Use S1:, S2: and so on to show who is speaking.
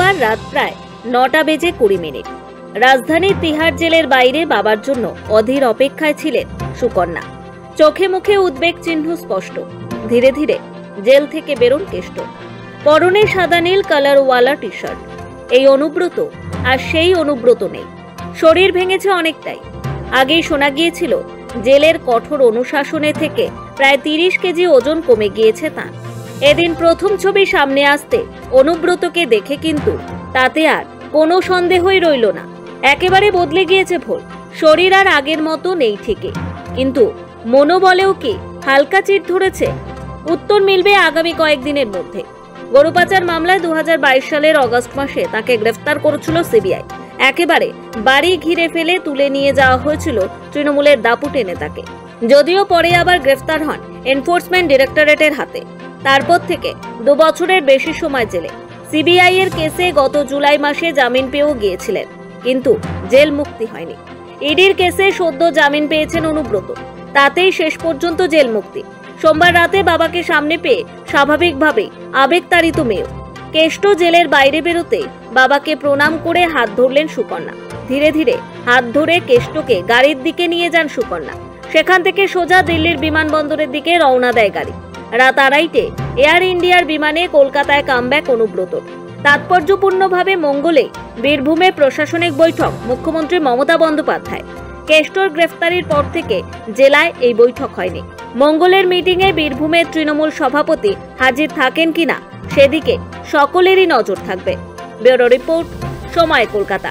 S1: রবিবার রাত প্রায় ৯টা বেজে ২০ মিনিট রাজধানীর তিহার জেলের বাইরে বাবার জন্য অধীর অপেক্ষায় ছিলেন সুকন্যা। চোখে মুখে উদ্বেগ চিহ্ন স্পষ্ট। ধীরে ধীরে জেল থেকে বেরোন কেষ্ট। পরনে সাদা নীল কালারওয়ালা টি শার্ট। এই অনুব্রত আর সেই অনুব্রত নেই। শরীর ভেঙেছে অনেকটাই। আগেই শোনা গিয়েছিল জেলের কঠোর অনুশাসনে থেকে প্রায় ৩০ কেজি ওজন কমে গিয়েছে তাঁর। এদিন প্রথম ছবি সামনে আসতে অনুব্রতকে দেখে কিন্তু তাতে আর কোনো সন্দেহই রইল না। একেবারে বদলে গিয়েছে ভোর। শরীর আর আগের মতো নেই ঠিকই, কিন্তু মনোবলেও কি হালকা চিট ধরেছে? উত্তর মিলবে আগামী কয়েকদিনের মধ্যে। গরু পাচার মামলায় ২০২২ সালের অগস্ট মাসে তাকে গ্রেফতার করেছিল সিবিআই। একেবারে বাড়ি ঘিরে ফেলে তুলে নিয়ে যাওয়া হয়েছিল তৃণমূলের দাপুটে নেতাকে। যদিও পরে আবার গ্রেফতার হন এনফোর্সমেন্ট ডিরেক্টরেটের হাতে। তারপর থেকে ২ বছরের বেশি সময় জেলে। সিবিআই এর কেসে গত জুলাই মাসে জামিন পেয়েও গিয়েছিলেন, কিন্তু জেল মুক্তি হয়নি। ইডির কেসে সদ্য জামিন পেয়েছেন অনুব্রত, তাতেই শেষ পর্যন্ত জেল মুক্তি। সোমবার রাতে বাবাকে সামনে পেয়ে স্বাভাবিকভাবেই আবেগতাড়িত মেয়েও। কেষ্ট জেলের বাইরে বেরোতে বাবাকে প্রণাম করে হাত ধরলেন সুকন্যা। ধীরে ধীরে হাত ধরে কেষ্টকে গাড়ির দিকে নিয়ে যান সুকন্যা। সেখান থেকে সোজা দিল্লির বিমানবন্দরের দিকে রওনা দেয় গাড়ি। রাত ২:৩০-টে এয়ার ইন্ডিয়ার বিমানে কলকাতায় কামব্যাক অনুব্রতর। তাৎপর্যপূর্ণভাবে মঙ্গলে বীরভূমে প্রশাসনিক বৈঠক মুখ্যমন্ত্রী মমতা বন্দ্যোপাধ্যায়। কেষ্টর গ্রেফতারির পর থেকে জেলায় এই বৈঠক হয়নি। মঙ্গলের মিটিংয়ে বীরভূমের তৃণমূল সভাপতি হাজির থাকেন কিনা সেদিকে সকলেরই নজর থাকবে। ব্যুরো রিপোর্ট, সময় কলকাতা।